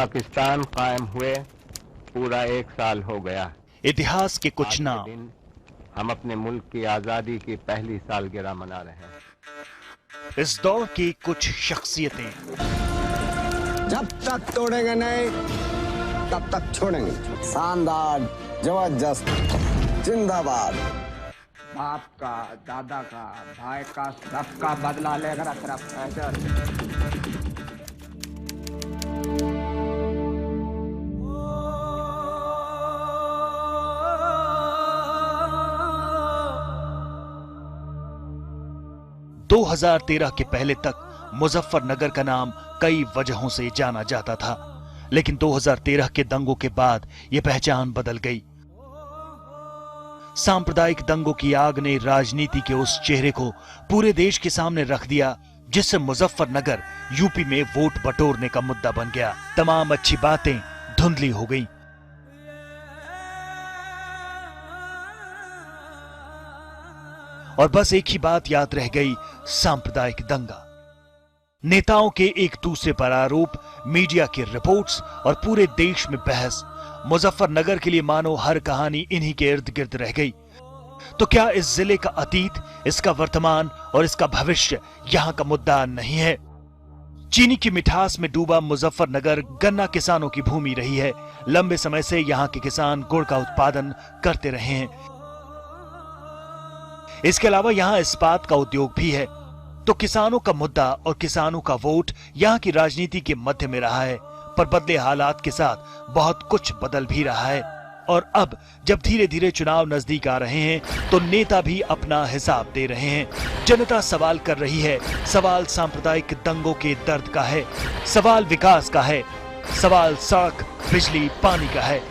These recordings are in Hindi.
पाकिस्तान कायम हुए पूरा 1 साल हो गया। इतिहास के कुछ आज के नाम, दिन हम अपने मुल्क की आजादी की पहली सालगिरह मना रहे हैं। इस दौर की कुछ शख्सियतें, जब तक तोड़ेंगे नहीं तब तक छोड़ेंगे। शानदार, जबरदस्त, जिंदाबाद। बाप का, दादा का, भाई का, सबका बदला लेकर अतरफ पैदल। 2013 के पहले तक मुजफ्फरनगर का नाम कई वजहों से जाना जाता था, लेकिन 2013 के दंगों के बाद यह पहचान बदल गई। सांप्रदायिक दंगों की आग ने राजनीति के उस चेहरे को पूरे देश के सामने रख दिया जिससे मुजफ्फरनगर यूपी में वोट बटोरने का मुद्दा बन गया। तमाम अच्छी बातें धुंधली हो गईं। और बस एक ही बात याद रह गई, सांप्रदायिक दंगा। नेताओं के एक दूसरे पर आरोप, मीडिया की रिपोर्ट्स और पूरे देश में बहस। मुजफ्फरनगर के लिए मानो हर कहानी इन्हीं के इर्द गिर्द रह गई। तो क्या इस जिले का अतीत, इसका वर्तमान और इसका भविष्य यहां का मुद्दा नहीं है? चीनी की मिठास में डूबा मुजफ्फरनगर गन्ना किसानों की भूमि रही है। लंबे समय से यहां के किसान गुड़ का उत्पादन करते रहे हैं। इसके अलावा यहां इस्पात का उद्योग भी है। तो किसानों का मुद्दा और किसानों का वोट यहां की राजनीति के मध्य में रहा है। पर बदले हालात के साथ बहुत कुछ बदल भी रहा है। और अब जब धीरे धीरे चुनाव नजदीक आ रहे हैं तो नेता भी अपना हिसाब दे रहे हैं। जनता सवाल कर रही है। सवाल सांप्रदायिक दंगों के दर्द का है, सवाल विकास का है, सवाल सड़क, बिजली, पानी का है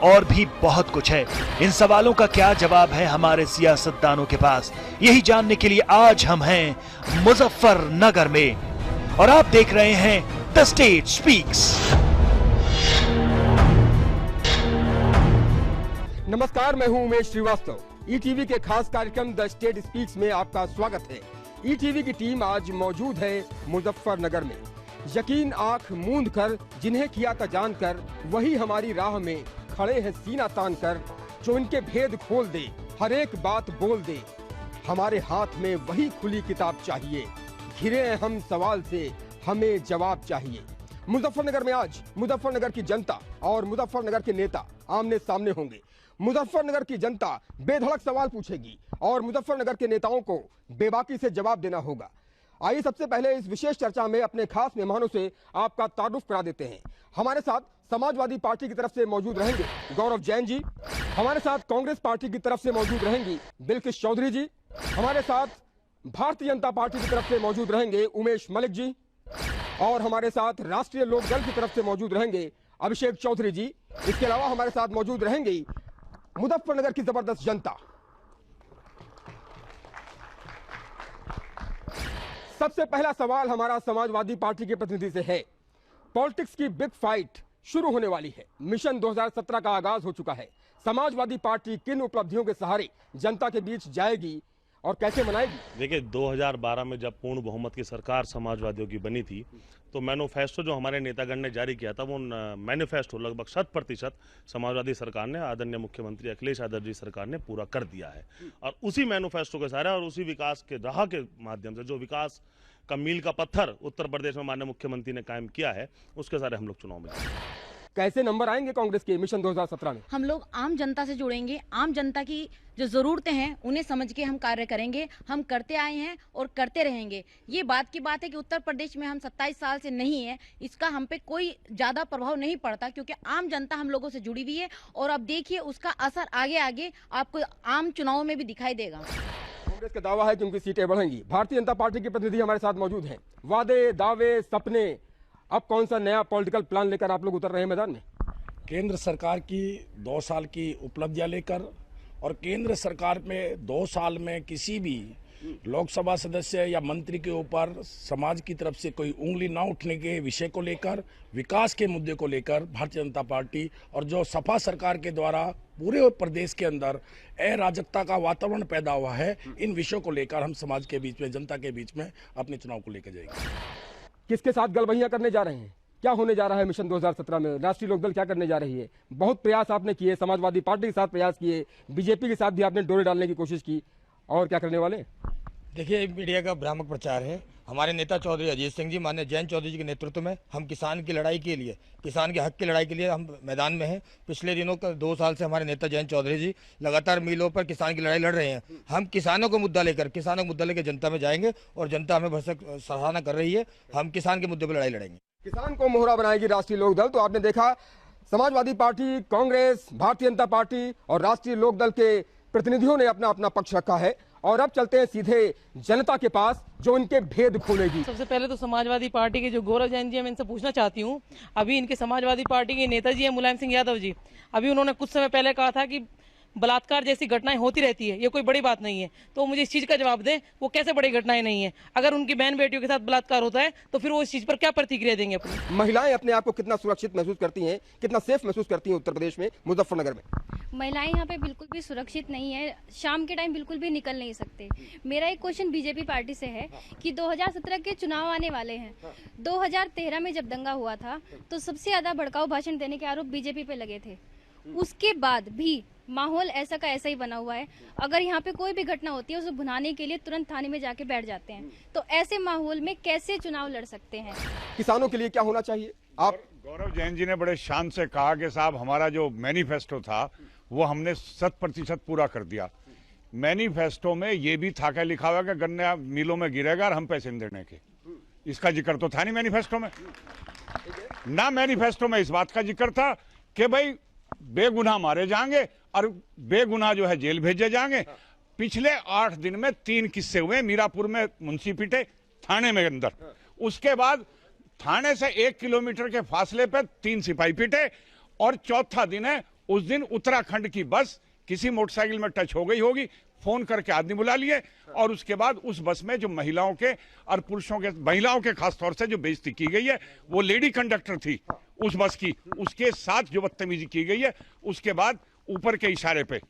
और भी बहुत कुछ है। इन सवालों का क्या जवाब है हमारे सियासतदानों के पास? यही जानने के लिए आज हम हैं मुजफ्फरनगर में और आप देख रहे हैं द स्टेट स्पीक्स। नमस्कार, मैं हूं उमेश श्रीवास्तव। ईटीवी के खास कार्यक्रम द स्टेट स्पीक्स में आपका स्वागत है। ईटीवी की टीम आज मौजूद है मुजफ्फरनगर में। यकीन आंख मूंद कर जिन्हें किया था जानकर, वही हमारी राह में खड़े हैं सीना तान कर। जो इनके भेद खोल दे, हर एक बात बोल दे। हमारे हाथ में वही खुली किताब चाहिए। घिरे हैं हम सवाल से, हमें जवाब चाहिए। मुजफ्फरनगर में आज मुजफ्फरनगर की जनता और मुजफ्फरनगर के नेता आमने सामने होंगे। मुजफ्फरनगर की जनता बेधड़क सवाल पूछेगी और मुजफ्फरनगर के नेताओं को बेबाकी से जवाब देना होगा। आइए सबसे पहले इस विशेष चर्चा में अपने खास मेहमानों से आपका तारुफ करा देते हैं। हमारे साथ समाजवादी पार्टी की तरफ से मौजूद रहेंगे गौरव जैन जी। हमारे साथ कांग्रेस पार्टी की तरफ से मौजूद रहेंगी बिल्किस चौधरी जी। हमारे साथ भारतीय जनता पार्टी की तरफ से मौजूद रहेंगे उमेश मलिक जी। और हमारे साथ राष्ट्रीय लोकदल की तरफ से मौजूद रहेंगे अभिषेक चौधरी जी। इसके अलावा हमारे साथ मौजूद रहेंगे मुजफ्फरनगर की जबरदस्त जनता। सबसे पहला सवाल हमारा समाजवादी पार्टी के प्रतिनिधि से है। पॉलिटिक्स की बिग फाइट शुरू होने वाली है। मिशन 2017 का आगाज हो चुका है। समाजवादी पार्टी किन उपलब्धियों के सहारे जनता के बीच जाएगी और कैसे मनाएगी? देखिए, 2012 में जब पूर्ण बहुमत की सरकार समाजवादियों की बनी थी तो मैनिफेस्टो जो हमारे नेतागण ने जारी किया था वो मैनिफेस्टो लगभग 100% समाजवादी सरकार ने, आदरणीय मुख्यमंत्री अखिलेश यादव जी सरकार ने पूरा कर दिया है। और उसी मैनिफेस्टो के सहारे और उसी विकास के राह के माध्यम से जो विकास का मील का पत्थर उत्तर प्रदेश में माननीय मुख्यमंत्री ने कायम किया है, उसके सहारे हम लोग चुनाव में। कैसे नंबर आएंगे कांग्रेस के मिशन 2017 में? हम लोग आम जनता से जुड़ेंगे। आम जनता की जो जरूरतें हैं उन्हें समझ के हम कार्य करेंगे। हम करते आए हैं और करते रहेंगे। ये बात की बात है कि उत्तर प्रदेश में हम 27 साल से नहीं है, इसका हम पे कोई ज्यादा प्रभाव नहीं पड़ता क्योंकि आम जनता हम लोगों से जुड़ी हुई है। और अब देखिए उसका असर आगे आगे आपको आम चुनावों में भी दिखाई देगा। कांग्रेस का दावा है कि उनकी सीटें बढ़ेंगी। भारतीय जनता पार्टी के प्रतिनिधि हमारे साथ मौजूद हैं। वादे, दावे, सपने, अब कौन सा नया पॉलिटिकल प्लान लेकर आप लोग उतर रहे हैं मैदान में? केंद्र सरकार की 2 साल की उपलब्धियां लेकर और केंद्र सरकार में 2 साल में किसी भी लोकसभा सदस्य या मंत्री के ऊपर समाज की तरफ से कोई उंगली ना उठने के विषय को लेकर, विकास के मुद्दे को लेकर भारतीय जनता पार्टी और जो सपा सरकार के द्वारा पूरे प्रदेश के अंदर अराजकता का वातावरण पैदा हुआ है, इन विषयों को लेकर हम समाज के बीच में, जनता के बीच में अपने चुनाव को लेकर जाएंगे। किसके साथ गलबहियां करने जा रहे हैं? क्या होने जा रहा है मिशन 2017 में, राष्ट्रीय लोकदल क्या करने जा रही है। बहुत प्रयास आपने किए, समाजवादी पार्टी के साथ प्रयास किए, बीजेपी के साथ भी आपने डोरे डालने की कोशिश की, और क्या करने वाले। देखिए, मीडिया का भ्रामक प्रचार है। हमारे नेता चौधरी अजीत सिंह जी, माननीय जयंत चौधरी जी के नेतृत्व में हम किसान की लड़ाई के लिए, किसान के हक की लड़ाई के लिए हम मैदान में हैं। पिछले दिनों का 2 साल से हमारे नेता जयंत चौधरी जी लगातार मीलों पर किसान की लड़ाई लड़ रहे हैं। हम किसानों को मुद्दा लेकर जनता में जाएंगे और जनता हमें भरसक सराहना कर रही है। हम किसान के मुद्दे पर लड़ाई लड़ेंगे। किसान को मोहरा बनाएगी राष्ट्रीय लोकदल। तो आपने देखा, समाजवादी पार्टी, कांग्रेस, भारतीय जनता पार्टी और राष्ट्रीय लोकदल के प्रतिनिधियों ने अपना अपना पक्ष रखा है। और अब चलते हैं सीधे जनता के पास, जो इनके भेद खोलेगी। सबसे पहले तो समाजवादी पार्टी के जो गौरव जैन जी है, मैं इनसे पूछना चाहती हूँ, अभी इनके समाजवादी पार्टी के नेताजी हैं मुलायम सिंह यादव जी, अभी उन्होंने कुछ समय पहले कहा था कि बलात्कार जैसी घटनाएं होती रहती है, ये कोई बड़ी बात नहीं है। तो मुझे इस चीज का जवाब दें, वो कैसे बड़ी घटनाएं नहीं है। अगर उनकी बहन बेटियों के साथ बलात्कार होता है तो फिर वो इस चीज पर क्या प्रतिक्रिया देंगे अपनी। महिलाएं अपने आप को कितना सुरक्षित महसूस करती हैं, कितना सेफ महसूस करती हैं उत्तर प्रदेश में, मुजफ्फरनगर में? महिलाएं यहाँ पे बिल्कुल भी सुरक्षित नहीं है, शाम के टाइम बिल्कुल भी निकल नहीं सकते। मेरा एक क्वेश्चन बीजेपी पार्टी से है कि 2017 के चुनाव आने वाले हैं। 2013 में जब दंगा हुआ था तो सबसे ज्यादा भड़काऊ भाषण देने के आरोप बीजेपी पे लगे थे। उसके बाद भी माहौल ऐसा का ऐसा ही बना हुआ है। अगर यहाँ पे कोई भी घटना होती है उसे भुनाने के लिए तुरंत थाने में जाके बैठ जाते हैं। तो ऐसे माहौल में कैसे चुनाव लड़ सकते हैं? किसानों के लिए क्या होना चाहिए? आप गौरव जैन जी ने बड़े शान से कहा कि साहब, हमारा जो मैनिफेस्टो था वो हमने 100% पूरा कर दिया। मैनिफेस्टो में ये भी था क्या लिखा हुआ कि गन्ना मिलों में गिरेगा और हम पैसे नहीं देने के, इसका जिक्र तो था नहीं मैनिफेस्टो में। ना मैनिफेस्टो में इस बात का जिक्र था कि भाई बेगुनाह मारे जाएंगे और बेगुनाह जो है जेल भेजे जाएंगे। पिछले 8 दिन में 3 किस्से हुए। मीरापुर में मुंशी पीटे, थाने में अंदर, उसके बाद थाने से 1 किलोमीटर के फासले पे 3 सिपाही पीटे, और चौथा दिन है, उस दिन उत्तराखंड की बस किसी मोटरसाइकिल में टच हो गई होगी, फोन करके आदमी बुला लिए, और उसके बाद उस बस में जो महिलाओं के और पुरुषों के, महिलाओं के खासतौर से जो बेइज्जती की गई है, वो लेडी कंडक्टर थी उस बस की, उसके साथ जो बदतमीजी की गई है। उसके बाद ऊपर के इशारे पे,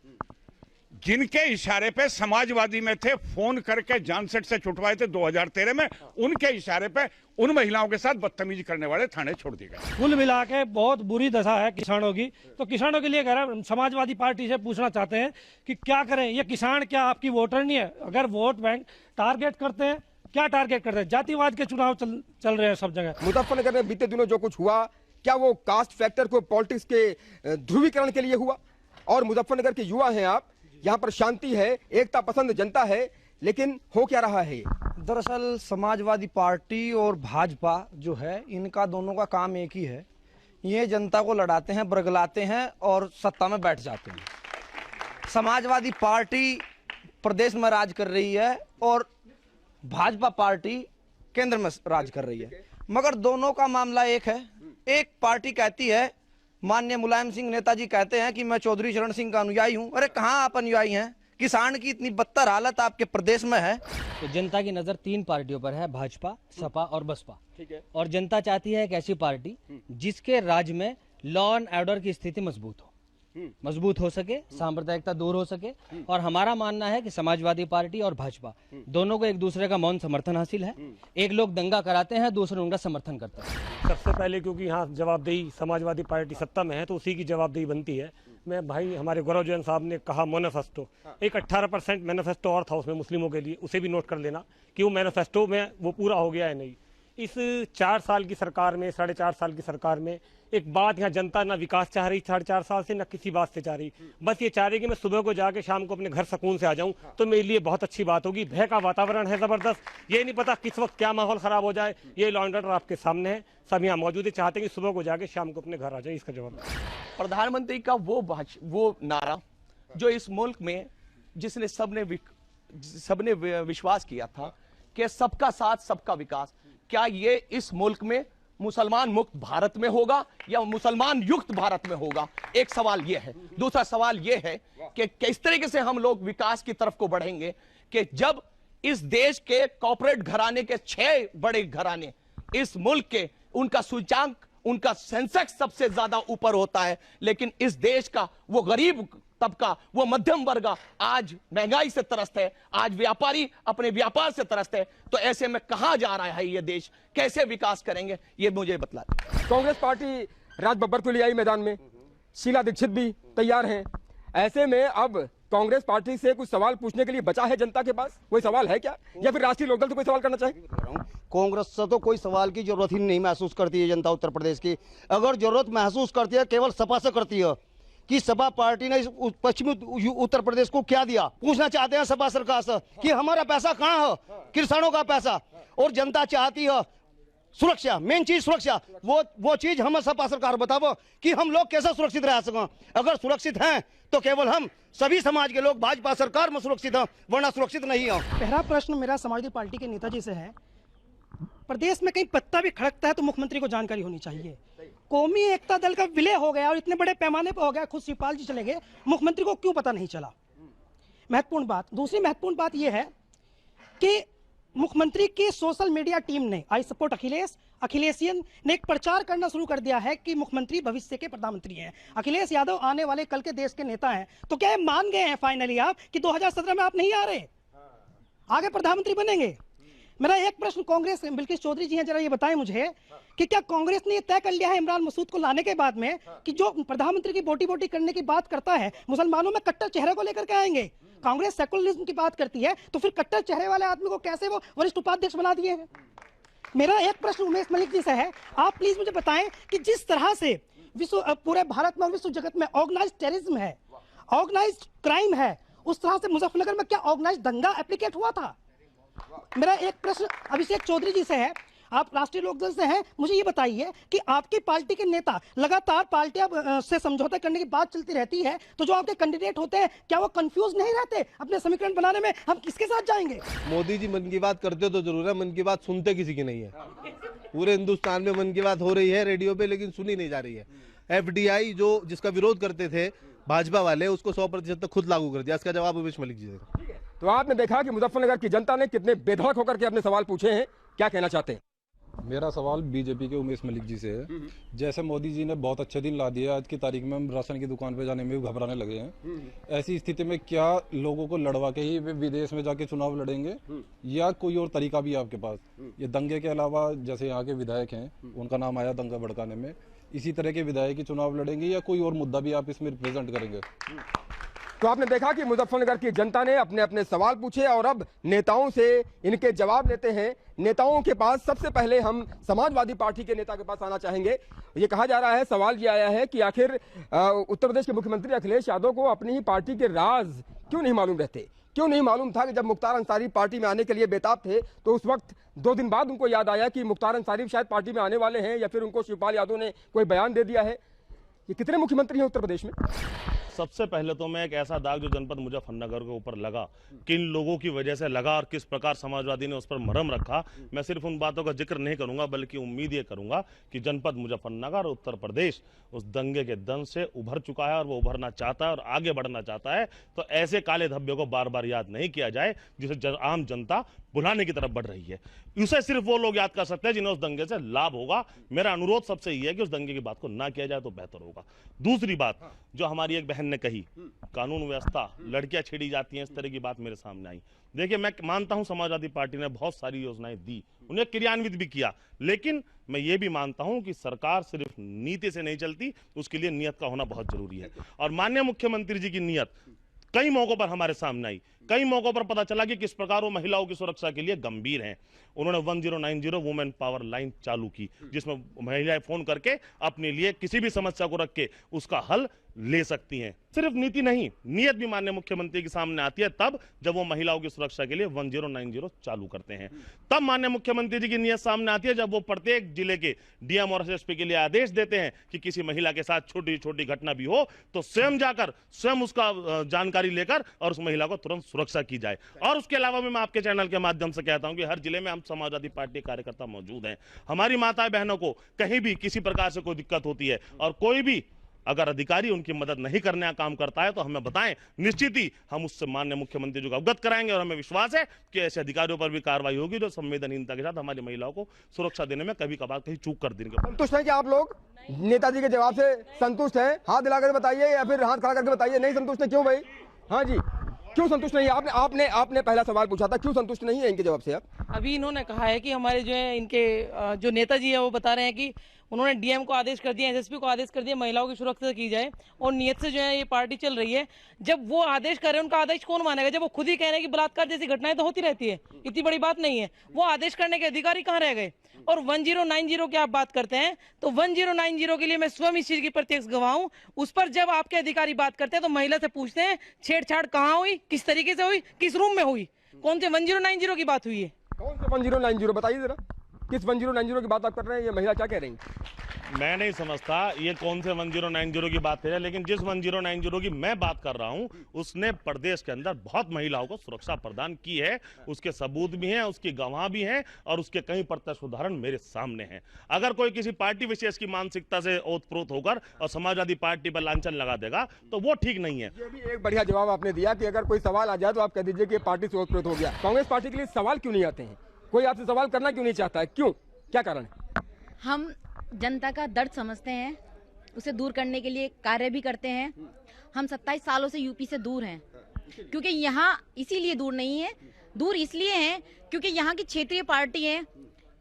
जिनके इशारे पे समाजवादी में थे, फोन करके जानसेट से छुटवाए थे 2013 में, उनके इशारे पे उन महिलाओं के साथ बदतमीजी करने वाले थाने छोड़ दिए गए। कुल मिला के बहुत बुरी दशा है किसानों की। तो किसानों के लिए समाजवादी पार्टी से पूछना चाहते हैं कि क्या करें। ये किसान क्या आपकी वोटर नहीं है? अगर वोट बैंक टारगेट करते हैं, क्या टारगेट करते हैं? जातिवाद के चुनाव चल रहे हैं सब जगह। मुजफ्फरनगर में बीते दिनों जो कुछ हुआ, क्या वो कास्ट फैक्टर को पॉलिटिक्स के ध्रुवीकरण के लिए हुआ? और मुजफ्फरनगर के युवा हैं आप, यहाँ पर शांति है, एकता पसंद जनता है, लेकिन हो क्या रहा है? दरअसल समाजवादी पार्टी और भाजपा जो है, इनका दोनों का काम एक ही है। ये जनता को लड़ाते हैं, बरगलाते हैं और सत्ता में बैठ जाते हैं। समाजवादी पार्टी प्रदेश में राज कर रही है और भाजपा पार्टी केंद्र में राज कर रही है, मगर दोनों का मामला एक है। एक पार्टी कहती है, माननीय मुलायम सिंह नेताजी कहते हैं कि मैं चौधरी चरण सिंह का अनुयायी हूं। अरे कहां आप अनुयायी हैं? किसान की इतनी बदतर हालत आपके प्रदेश में है। तो जनता की नजर 3 पार्टियों पर है, भाजपा, सपा और बसपा। ठीक है। और जनता चाहती है एक ऐसी पार्टी जिसके राज्य में लॉ एंड ऑर्डर की स्थिति मजबूत हो सके, सांप्रदायिकता दूर हो सके। और हमारा मानना है कि समाजवादी पार्टी और भाजपा दोनों को एक दूसरे का मौन समर्थन हासिल है। एक लोग दंगा कराते हैं, दूसरे उनका समर्थन करते हैं। सबसे पहले क्योंकि यहाँ जवाबदेही, समाजवादी पार्टी सत्ता में है तो उसी की जवाबदेही बनती है। मैं भाई, हमारे गौरव जैन साहब ने कहा मैनिफेस्टो, एक 18% मैनिफेस्टो और था उसमें मुस्लिमों के लिए, उसे भी नोट कर लेना कि वो मैनिफेस्टो में वो पूरा हो गया है नहीं। इस 4 साल की सरकार में, 4.5 साल की सरकार में एक बात, यहाँ जनता ना विकास चाह रही 4.5 साल से, ना किसी बात से चाह रही। बस ये चाह रही कि मैं सुबह को जाके शाम को अपने घर सुकून से आ जाऊं, तो मेरे लिए बहुत अच्छी बात होगी। भय का वातावरण है जबरदस्त, ये नहीं पता किस वक्त क्या माहौल खराब हो जाए। ये लॉ एंड ऑर्डर आपके सामने है, सब यहाँ मौजूद है, चाहते हैं कि सुबह को जाके शाम को अपने घर आ जाए। इसका जवाब प्रधानमंत्री का वो नारा जो इस मुल्क में, जिसने सबने विश्वास किया था कि सबका साथ सबका विकास, क्या ये इस मुल्क में मुसलमान मुक्त भारत में होगा या मुसलमान युक्त भारत में होगा? एक सवाल ये है। दूसरा सवाल ये है कि किस तरीके से हम लोग विकास की तरफ को बढ़ेंगे कि जब इस देश के कॉर्पोरेट घराने के 6 बड़े घराने इस मुल्क के, उनका सूचकांक उनका सेंसेक्स सबसे ज्यादा ऊपर होता है, लेकिन इस देश का वो गरीब तबका, वो मध्यम वर्ग आज महंगाई से त्रस्त है, आज व्यापारी अपने व्यापार से त्रस्त है। तो ऐसे में कहां जा रहा है ये देश, कैसे विकास करेंगे, ये मुझे बतला दें। कांग्रेस पार्टी राज बब्बर को ले आई मैदान में, शीला दीक्षित भी तैयार हैं। ऐसे में अब कांग्रेस पार्टी से कुछ सवाल पूछने के लिए बचा है जनता के पास? कोई सवाल है क्या, या फिर राष्ट्रीय लोकदल से कोई सवाल करना चाहेंगे? कांग्रेस से तो कोई सवाल की जरूरत ही नहीं महसूस करती है जनता उत्तर प्रदेश की। अगर जरूरत महसूस करती है केवल सपा से करती है कि सपा पार्टी ने पश्चिमी उत्तर प्रदेश को क्या दिया। पूछना चाहते हैं सपा सरकार से कि हमारा पैसा कहाँ है, किसानों का पैसा। और जनता चाहती है सुरक्षा, मेन चीज सुरक्षा। वो चीज हमें सपा सरकार बताओ कि हम लोग कैसे सुरक्षित रह सकें। अगर सुरक्षित हैं तो केवल हम सभी समाज के लोग भाजपा सरकार में सुरक्षित हैं, वरना सुरक्षित नहीं है। पहला प्रश्न मेरा समाजवादी पार्टी के नेताजी से है, प्रदेश में कहीं पत्ता भी खड़कता है तो मुख्यमंत्री को जानकारी होनी चाहिए। कौमी एकता दल का विलय हो गया और इतने बड़े पैमाने पर हो गया, खुद शिवपाल जी चले गए, मुख्यमंत्री को क्यों पता नहीं चला? महत्वपूर्ण बात। दूसरी महत्वपूर्ण बात यह है कि मुख्यमंत्री की सोशल मीडिया टीम ने आई सपोर्ट अखिलेशियन ने एक प्रचार करना शुरू कर दिया है कि मुख्यमंत्री भविष्य के प्रधानमंत्री हैं, अखिलेश यादव आने वाले कल के देश के नेता हैं। तो क्या मान गए हैं फाइनली आप कि 2017 में आप नहीं आ रहे, आगे प्रधानमंत्री बनेंगे? मेरा एक प्रश्न कांग्रेस, बिल्किस चौधरी जी हैं, जरा ये बताएं मुझे कि क्या कांग्रेस ने ये तय कर लिया है इमरान मसूद को लाने के बाद में कि जो प्रधानमंत्री की बोटी करने की बात करता है, मुसलमानों में कट्टर चेहरे को लेकर के आएंगे? कांग्रेस सेकुलरिज्म की बात करती है तो फिर कट्टर चेहरे वाले आदमी को कैसे वो वरिष्ठ उपाध्यक्ष बना दिए हैं? मेरा एक प्रश्न उमेश मलिक जी से है, आप प्लीज मुझे बताएं कि जिस तरह से पूरे भारत में और विश्व जगत में ऑर्गेनाइज्ड टेररिज्म है, ऑर्गेनाइज्ड क्राइम है, उस तरह से मुजफ्फरनगर में क्या ऑर्गेनाइज्ड दंगा एप्लीकेट हुआ था? मेरा एक प्रश्न अभिषेक चौधरी जी से है, आप राष्ट्रीय लोकदल से हैं, मुझे ये बताइए कि आपकी पार्टी के नेता लगातार पार्टियां से समझौता करने की बात चलती रहती है, तो जो आपके कैंडिडेट होते हैं क्या वो कंफ्यूज नहीं रहते अपने समीकरण बनाने में, हम किसके साथ जाएंगे? मोदी जी मन की बात करते तो जरूर है, मन की बात सुनते किसी की नहीं है। पूरे हिंदुस्तान में मन की बात हो रही है रेडियो पे, लेकिन सुनी नहीं जा रही है। FDI जो जिसका विरोध करते थे भाजपा वाले, उसको 100% तक खुद लागू कर दिया। इसका जवाब उमेश मलिक जी देगा। तो आपने देखा कि मुजफ्फरनगर की जनता ने कितने बेधड़क होकर के अपने सवाल पूछे हैं, क्या कहना चाहते हैं? मेरा सवाल बीजेपी के उमेश मलिक जी से है। जैसे मोदी जी ने बहुत अच्छे दिन ला दिए, आज की तारीख में हम राशन की दुकान पे जाने में भी घबराने लगे हैं। ऐसी स्थिति में क्या लोगों को लड़वा के ही वे विदेश में जाके चुनाव लड़ेंगे, या कोई और तरीका भी है आपके पास? ये दंगे के अलावा जैसे यहाँ के विधायक हैं, उनका नाम आया दंगा भड़काने में, इसी तरह के विधायक ही चुनाव लड़ेंगे या कोई और मुद्दा भी आप इसमें रिप्रेजेंट करेंगे? तो आपने देखा कि मुजफ्फरनगर की जनता ने अपने अपने सवाल पूछे और अब नेताओं से इनके जवाब लेते हैं। नेताओं के पास सबसे पहले हम समाजवादी पार्टी के नेता के पास आना चाहेंगे। ये कहा जा रहा है, सवाल ये आया है कि आखिर उत्तर प्रदेश के मुख्यमंत्री अखिलेश यादव को अपनी ही पार्टी के राज क्यों नहीं मालूम रहते? क्यों नहीं मालूम था कि जब मुख्तार अंसारी पार्टी में आने के लिए बेताब थे तो उस वक्त 2 दिन बाद उनको याद आया कि मुख्तार अंसारी शायद पार्टी में आने वाले हैं, या फिर उनको शिवपाल यादव ने कोई बयान दे दिया है? ये कितने मुख्यमंत्री हैं उत्तर प्रदेश में? सबसे पहले तो मैं एक ऐसा दाग जो जनपद मुजफ्फरनगर के ऊपर लगा, किन लोगों की वजह से लगा और किस प्रकार समाजवादी ने उस पर मरहम रखा, मैं सिर्फ उन बातों का जिक्र नहीं करूंगा, बल्कि उम्मीद ये करूंगा कि जनपद मुजफ्फरनगर उत्तर प्रदेश उस दंगे के दंश से उभर चुका है और वो उभरना चाहता है और आगे बढ़ना चाहता है। तो ऐसे काले धब्बे को बार बार याद नहीं किया जाए जिसे आम जनता भुलाने की तरफ बढ़ रही है। उसे सिर्फ वो लोग याद कर सकते हैं जिन्हें उस दंगे से लाभ होगा। मेरा अनुरोध सबसे ये है कि उस दंगे की बात को ना किया जाए तो बेहतर होगा। दूसरी बात जो हमारी एक बहन ने कही, कानून व्यवस्था, लड़कियां छेड़ी जाती हैं, इस तरह की बात मेरे सामने आई। देखिए, मैं मानता हूं समाजवादी पार्टी ने बहुत सारी योजनाएं दी, उन्हें क्रियान्वित भी किया, लेकिन मैं ये भी मानता हूं कि सरकार सिर्फ नीति से नहीं चलती, उसके लिए नियत का होना बहुत जरूरी है। और माननीय मुख्यमंत्री जी की नियत कई मौकों पर हमारे सामने आई, कई मौकों पर पता चला कि किस प्रकार वो महिलाओं की सुरक्षा के लिए गंभीर हैं। उन्होंने 1090 वुमेन पावर लाइन चालू की, जिसमें महिलाएं फोन करके अपने लिए किसी भी समस्या को रख के उसका हल ले सकती हैं। सिर्फ नीति नहीं, नियत भी माननीय मुख्यमंत्री के सामने आती है तब जब वो महिलाओं की सुरक्षा के लिए 1090 चालू करते हैं। तब माननीय मुख्यमंत्री जी की नियत सामने आती है जब वो प्रत्येक जिले के डीएम और एसएसपी के लिए आदेश देते हैं कि किसी महिला के साथ छोटी छोटी घटना भी हो तो स्वयं जाकर स्वयं उसका जानकारी लेकर और उस महिला को तुरंत सुरक्षा की जाए। और उसके अलावा भी मैं आपके चैनल के माध्यम से कहता हूं कि हर जिले में हम समाजवादी पार्टी कार्यकर्ता मौजूद हैं। हमारी माताएं बहनों को कहीं भी किसी प्रकार से कोई दिक्कत होती है और कोई भी अगर अधिकारी उनकी मदद नहीं करने का काम करता है तो हमें बताएं, निश्चित ही हम उससे माननीय मुख्यमंत्री जी को अवगत कराएंगे और हमें विश्वास है कि ऐसे अधिकारियों पर भी कार्रवाई होगी जो संवेदनहीनता के साथ हमारी महिलाओं को सुरक्षा देने में कभी कभार कहीं चूक कर देंगे। संतुष्ट हैं कि आप लोग नेताजी के जवाब से संतुष्ट हैं? हाथ दिलाकर बताइए या फिर हाथ खड़ा करके बताइए। नहीं संतुष्ट है, क्यों भाई? हाँ जी, क्यों संतुष्ट नहीं है? आपने पहला सवाल पूछा था, क्यों संतुष्ट नहीं है इनके जवाब से आप? अभी इन्होंने कहा है कि हमारे जो है इनके जो नेताजी है वो बता रहे हैं कि उन्होंने डीएम को आदेश कर दिया, एसएसपी को आदेश कर दिया महिलाओं की सुरक्षा की जाए और नियत से जो है ये पार्टी चल रही है। जब वो आदेश कर रहे हैं उनका आदेश कौन मानेगा जब वो खुद ही कह रहे हैं कि बलात्कार जैसी घटनाएं तो होती रहती है, इतनी बड़ी बात नहीं है। वो आदेश करने के अधिकारी कहाँ रह गए? और 1090 की आप बात करते हैं तो 1090 के लिए मैं स्वयं इस चीज की प्रत्यक्ष गवाह हूं। उस पर जब आपके अधिकारी बात करते हैं तो महिला से पूछते हैं छेड़छाड़ कहाँ हुई, किस तरीके से हुई, किस रूम में हुई, कौन से 1090 की बात हुई है? कौन से 1090 बताइए जरा, किस 1090 की बात आप कर रहे हैं? ये महिला क्या कह रही है? मैं नहीं समझता ये कौन से 1090 की बात है, लेकिन जिस 1090 की मैं बात कर रहा हूं उसने प्रदेश के अंदर बहुत महिलाओं को सुरक्षा प्रदान की है। उसके सबूत भी हैं, उसकी गवाह भी हैं और उसके कई प्रत्यक्ष उदाहरण मेरे सामने हैं। अगर कोई किसी पार्टी विशेष की मानसिकता से ओतप्रोत होकर और समाजवादी पार्टी पर लांछन लगा देगा तो वो ठीक नहीं है। ये भी एक बढ़िया जवाब आपने दिया कि अगर कोई सवाल आ जाए तो आप कह दीजिए कि पार्टी से ओतप्रोत हो गया। कांग्रेस पार्टी के लिए सवाल क्यों नहीं आते हैं? कोई आपसे सवाल करना क्यों नहीं चाहता है? क्यों, क्या कारण है? हम जनता का दर्द समझते हैं, उसे दूर करने के लिए कार्य भी करते हैं। हम 27 सालों से यूपी से दूर हैं, क्योंकि यहाँ इसीलिए दूर नहीं है, दूर इसलिए हैं क्योंकि यहाँ की क्षेत्रीय पार्टी है।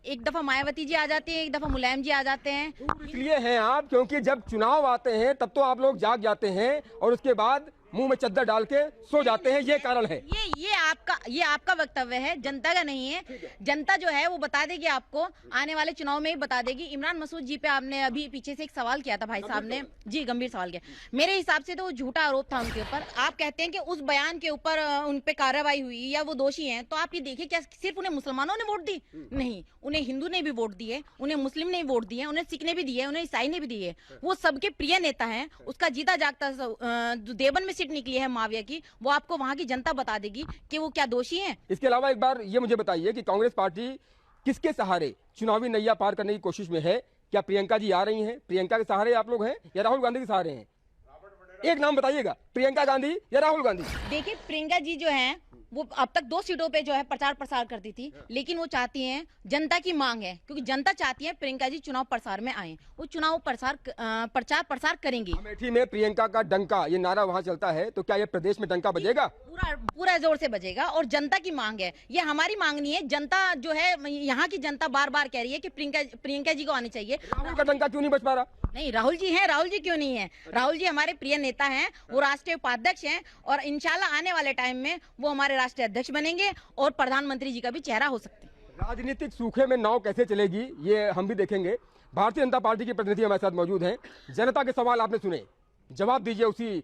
एक दफा मायावती जी आ जाती है, एक दफा मुलायम जी आ जाते हैं। इसलिए हैं आप क्योंकि जब चुनाव आते हैं तब तो आप लोग जाग जाते हैं और उसके बाद मुंह में चद्दर डाल के सो जाते हैं, ये कारण है। ये आपका वक्तव्य है, जनता का नहीं है। जनता जो है वो बता देगी आपको, आने वाले चुनाव में ही बता देगी। इमरान मसूद जी पे आपने अभी पीछे से एक सवाल किया था भाई साहब ने जी, गंभीर सवाल किया। मेरे हिसाब से तो वो झूठा आरोप था उनके ऊपर। आप कहते हैं कि उस बयान के ऊपर उन पे कार्रवाई हुई या वो दोषी हैं, तो आप ये देखिए क्या सिर्फ उन्हें मुसलमानों ने वोट दी? नहीं, उन्हें हिंदू ने भी वोट दिए, उन्हें मुस्लिम ने भी वोट दिए, उन्हें सिख ने भी दिए, उन्हें ईसाई ने भी दिए। वो सबके प्रिय नेता है। उसका जीता जागता जो देवबंद में सीट निकली है माविया की, वो आपको वहाँ की जनता बता देगी कि वो क्या दोषी हैं। इसके अलावा एक बार ये मुझे बताइए कि कांग्रेस पार्टी किसके सहारे चुनावी नैया पार करने की कोशिश में है? क्या प्रियंका जी आ रही हैं? प्रियंका के सहारे आप लोग हैं या राहुल गांधी के सहारे हैं? एक नाम बताइएगा, प्रियंका गांधी या राहुल गांधी? देखिए, प्रियंका जी जो है वो अब तक 2 सीटों पे जो है प्रचार प्रसार करती थी, लेकिन वो चाहती हैं, जनता की मांग है क्योंकि जनता चाहती है प्रियंका जी चुनाव प्रसार में आए, वो चुनाव प्रचार प्रसार करेंगी। अमेठी में प्रियंका का डंका, ये नारा वहाँ चलता है, तो क्या ये प्रदेश में डंका बजेगा? पूरा जोर से बजेगा और जनता की मांग है, ये हमारी मांग नहीं है। जनता जो है, यहाँ की जनता बार बार कह रही है कि प्रियंका जी को आनी चाहिए। राहुल का डंका क्यों नहीं बज पा रहा? नहीं, राहुल जी हैं, राहुल जी क्यों नहीं है? राहुल जी हमारे प्रिय नेता हैं, वो राष्ट्रीय उपाध्यक्ष हैं और इंशाल्लाह आने वाले टाइम में वो हमारे राष्ट्रीय अध्यक्ष बनेंगे और प्रधानमंत्री जी का भी चेहरा हो सकते हैं। राजनीतिक सूखे में नाव कैसे चलेगी ये हम भी देखेंगे। भारतीय जनता पार्टी के प्रतिनिधि हमारे साथ मौजूद हैं। जनता के सवाल आपने सुने, जवाब दीजिए उसी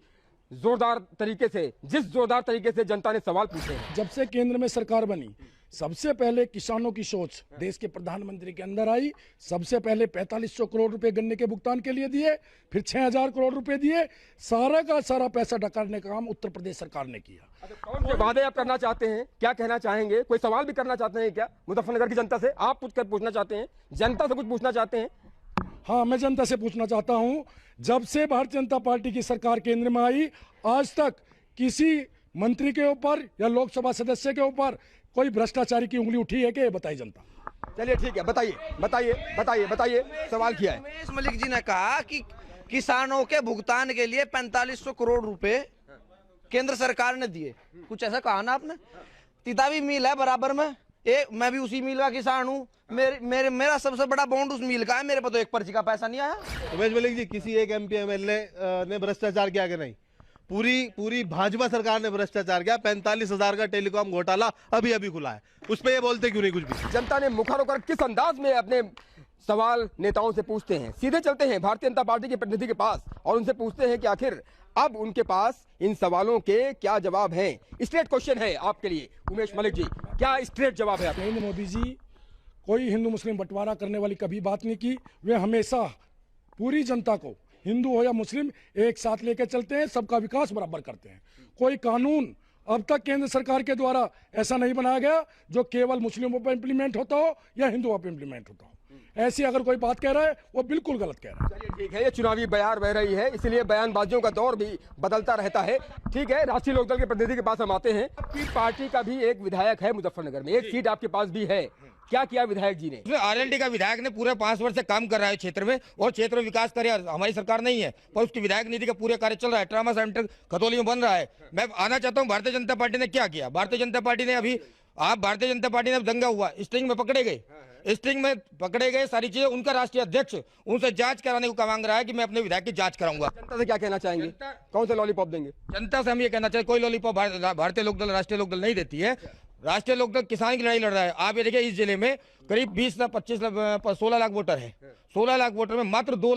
जोरदार तरीके से जिस जोरदार तरीके से जनता ने सवाल पूछे हैं। जब से केंद्र में सरकार बनी सबसे पहले किसानों की सोच देश के प्रधानमंत्री के अंदर आई। सबसे पहले 4500 करोड़ रुपए गन्ने के भुगतान के लिए दिए, फिर 6000 करोड़ रुपए दिए। सारा का सारा पैसा डकारने का काम उत्तर प्रदेश सरकार ने किया। कौन से वादे आप करना चाहते हैं, क्या कहना चाहेंगे? कोई सवाल भी करना चाहते हैं क्या मुजफ्फरनगर की जनता से? आप पूछना चाहते हैं, जनता से कुछ पूछना चाहते हैं? हाँ, मैं जनता से पूछना चाहता हूँ, जब से भारतीय जनता पार्टी की सरकार केंद्र में आई आज तक किसी मंत्री के ऊपर या लोकसभा सदस्य के ऊपर कोई भ्रष्टाचारी की उंगली उठी है? क्या बताइए जनता। चलिए ठीक है, बताइए सवाल किया है। उमेश मलिक जी ने कहा कि किसानों के भुगतान के लिए 4500 करोड़ रुपए केंद्र सरकार ने दिए, कुछ ऐसा कहा ना आपने? तितावी मिल है बराबर में, मैं भी उसी मिल का किसान हूँ, मेरा सबसे बड़ा बॉन्ड उस मिल का है, मेरे पर तो एक पर्ची का पैसा नहीं आया। उमेश मलिक जी, किसी एक MP MLA ने भ्रष्टाचार किया कि नहीं? पूरी भाजपा सरकार ने भ्रष्टाचार किया। 45,000 का टेलीकॉम घोटाला अभी अभी खुला है, उस पर ये बोलते क्यों नहीं कुछ भी? जनता ने मुखर होकर किस अंदाज में अपने सवाल नेताओं से पूछते हैं। सीधे चलते हैं भारतीय जनता पार्टी के प्रतिनिधि के पास और उनसे पूछते हैं कि आखिर अब उनके पास इन सवालों के क्या जवाब हैं। स्ट्रेट क्वेश्चन है आपके लिए उमेश मलिक जी, क्या स्ट्रेट जवाब है? नरेंद्र मोदी जी कोई हिंदू मुस्लिम बंटवारा करने वाली कभी बात नहीं की। वे हमेशा पूरी जनता को, हिंदू हो या मुस्लिम, एक साथ लेकर चलते हैं, सबका विकास बराबर करते हैं। कोई कानून अब तक केंद्र सरकार के द्वारा ऐसा नहीं बनाया गया जो केवल मुस्लिमों पर इम्प्लीमेंट होता हो या हिंदुओं पर इम्प्लीमेंट होता हो। ऐसी अगर कोई बात कह रहा है वो बिल्कुल गलत कह रहा है। चलिए ठीक है, ये चुनावी बयान बह रही है, इसलिए बयानबाजियों का दौर भी बदलता रहता है। ठीक है, राष्ट्रीय लोकदल के प्रतिनिधि के पास हम आते हैं। आपकी पार्टी का भी एक विधायक है मुजफ्फरनगर में, एक सीट आपके पास भी है, क्या किया विधायक जी ने? आरएलडी का विधायक ने पूरे 5 वर्ष से काम कर रहा है क्षेत्र में, और क्षेत्र में विकास करे हमारी सरकार नहीं है, पर उसकी विधायक नीति का पूरे कार्य चल रहा है। ट्रामा सेंटर खतौली में बन रहा है। मैं आना चाहता हूँ भारतीय जनता पार्टी ने क्या किया। भारतीय जनता पार्टी ने अब दंगा हुआ, स्ट्रिंग में पकड़े गए, सारी चीजें उनका राष्ट्रीय अध्यक्ष उनसे जांच कराने को मांग रहा है कि मैं अपने विधायक की जांच कराऊंगा। जनता से क्या कहना चाहेंगे, कौन सा लॉलीपॉप देंगे? जनता से हम ये कहना चाहिए, कोई लॉलीपॉप भारतीय लोकदल राष्ट्रीय लोकदल नहीं देती है। राष्ट्रीय लोकदल किसान की लड़ाई लड़ रहा है। आप ये देखिए, इस जिले में करीब 16 लाख वोटर है। 16 लाख वोटर में मात्र 2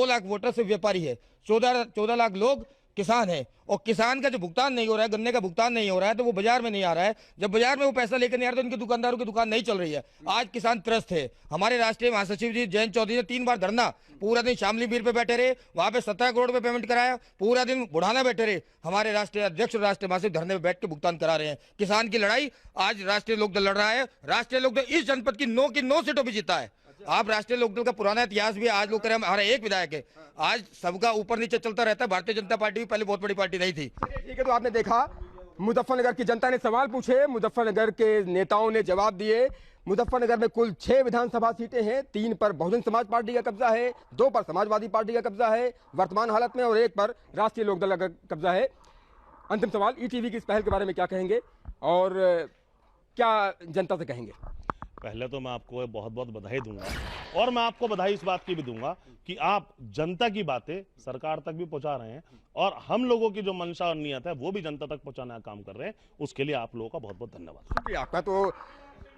लाख वोटर से व्यापारी है, 14 लाख लोग किसान है। और किसान का जो भुगतान नहीं हो रहा है, गन्ने का भुगतान नहीं हो रहा है, तो वो बाजार में नहीं आ रहा है। जब बाजार में वो पैसा लेकर नहीं आ रहा, तो उनके दुकानदारों की दुकान नहीं चल रही है। आज किसान त्रस्त है। हमारे राष्ट्रीय महासचिव जी जयंत चौधरी ने 3 बार धरना, पूरा दिन शामली बीर पे बैठे रहे, वहां पे 17 करोड़ पे पेमेंट कराया, पूरा दिन बुढ़ाना बैठे रहे। हमारे राष्ट्रीय अध्यक्ष और राष्ट्रीय महासचिव धरने में बैठ के भुगतान करा रहे हैं। किसान की लड़ाई आज राष्ट्रीय लोकदल लड़ रहा है। राष्ट्रीय लोकदल इस जनपद की 9 सीटों पर जीता है। आप राष्ट्रीय लोकदल का पुराना इतिहास भी आज लोग करें, हमारा एक विधायक है, आज सबका ऊपर नीचे चलता रहता है। भारतीय जनता पार्टी भी पहले बहुत बड़ी पार्टी नहीं थी। ठीक है, तो आपने देखा मुजफ्फरनगर की जनता ने सवाल पूछे, मुजफ्फरनगर के नेताओं ने जवाब दिए। मुजफ्फरनगर में कुल 6 विधानसभा सीटें हैं, 3 पर बहुजन समाज पार्टी का कब्जा है, 2 पर समाजवादी पार्टी का कब्जा है वर्तमान हालत में, और 1 पर राष्ट्रीय लोकदल का कब्जा है। अंतिम सवाल, ईटीवी की इस पहल के बारे में क्या कहेंगे और क्या जनता से कहेंगे? पहले तो मैं आपको बहुत बहुत बधाई दूंगा, और मैं आपको बधाई इस बात की भी दूंगा कि आप जनता की बातें सरकार तक भी पहुंचा रहे हैं, और हम लोगों की जो मंशा और नियत है वो भी जनता तक पहुंचाने का काम कर रहे हैं। उसके लिए आप लोगों का बहुत बहुत धन्यवाद। शुक्रिया आपका। तो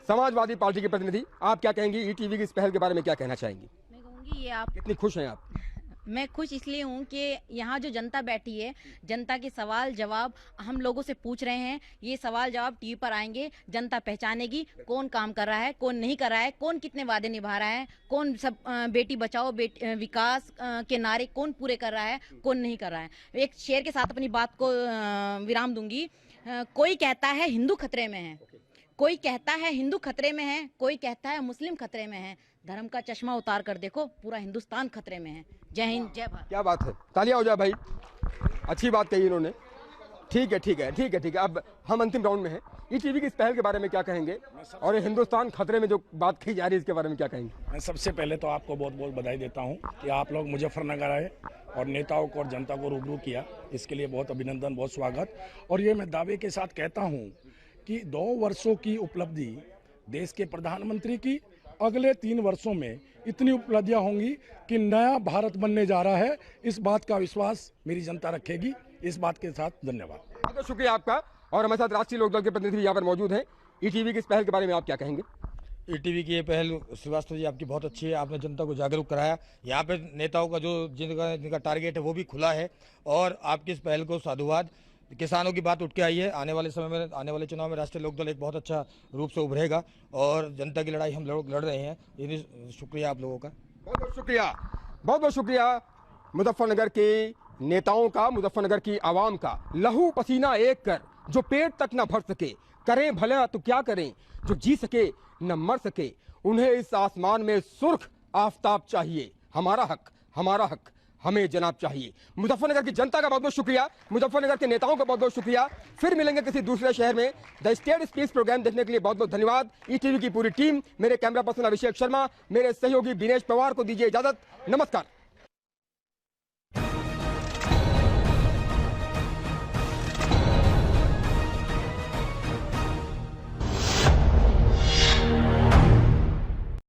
समाजवादी पार्टी के प्रतिनिधि, आप क्या कहेंगी, ईटीवी की इस पहल के बारे में क्या कहना चाहेंगी? मैं कहूँगी ये आप कितनी खुश हैं आप? मैं खुश इसलिए हूँ कि यहाँ जो जनता बैठी है, जनता के सवाल जवाब हम लोगों से पूछ रहे हैं। ये सवाल जवाब टीवी पर आएंगे, जनता पहचानेगी कौन काम कर रहा है, कौन नहीं कर रहा है, कौन कितने वादे निभा रहा है, कौन सब बेटी बचाओ विकास के नारे कौन पूरे कर रहा है, कौन नहीं कर रहा है। एक शेर के साथ अपनी बात को विराम दूंगी। कोई कहता है हिंदू खतरे में है, कोई कहता है हिंदू खतरे में है, कोई कहता है मुस्लिम खतरे में है। धर्म का चश्मा उतार कर देखो, पूरा हिंदुस्तान खतरे में है। जय हिंद, जय भारत। क्या बात है, तालियां हो जाए भाई, अच्छी बात कही इन्होंने। ठीक है। अब हम अंतिम राउंड में हैं। ईटीवी की इस पहल के बारे में क्या कहेंगे, और ये हिंदुस्तान खतरे में जो बात कही जा रही है इसके बारे में क्या कहेंगे? मैं सबसे पहले तो आपको बहुत बहुत बधाई देता हूं कि आप लोग मुजफ्फरनगर आए और नेताओं को और जनता को रूबरू किया, इसके लिए बहुत अभिनंदन, बहुत स्वागत। और ये मैं दावे के साथ कहता हूं कि 2 वर्षों की उपलब्धि देश के प्रधानमंत्री की, अगले 3 वर्षों में इतनी उपलब्धियां होंगी कि नया भारत बनने जा रहा है। इस बात का विश्वास मेरी जनता रखेगी। इस बात के साथ धन्यवाद। तो शुक्रिया आपका। और हमारे साथ राष्ट्रीय लोकदल के प्रतिनिधि यहाँ पर मौजूद हैं। ईटीवी की इस पहल के बारे में आप क्या कहेंगे? ईटीवी की ये पहल श्रीवास्तव जी आपकी बहुत अच्छी है। आपने जनता को जागरूक कराया। यहाँ पे नेताओं का जो जिनका टारगेट है वो भी खुला है, और आपकी इस पहल को साधुवाद। किसानों की बात उठ के आई है। आने वाले समय में, आने वाले चुनाव में राष्ट्रीय लोकदल एक बहुत अच्छा रूप से उभरेगा, और जनता की लड़ाई हम लोग लड़ रहे हैं। ये शुक्रिया आप लोगों का, बहुत बहुत शुक्रिया मुजफ्फरनगर के नेताओं का, मुजफ्फरनगर की आवाम का। लहू पसीना एक कर जो पेट तक न भर सके, करें भला तो क्या करें जो जी सके न मर सके, उन्हें इस आसमान में सुर्ख आफताब चाहिए। हमारा हक हमें जनाब चाहिए। मुजफ्फरनगर की जनता का बहुत बहुत शुक्रिया, मुजफ्फरनगर के नेताओं का बहुत बहुत शुक्रिया। फिर मिलेंगे किसी दूसरे शहर में। द स्टेट स्पीक्स प्रोग्राम देखने के लिए बहुत बहुत धन्यवाद। ईटीवी की पूरी टीम, मेरे कैमरा पर्सन अभिषेक शर्मा, मेरे सहयोगी दिनेश पवार को दीजिए इजाजत। नमस्कार।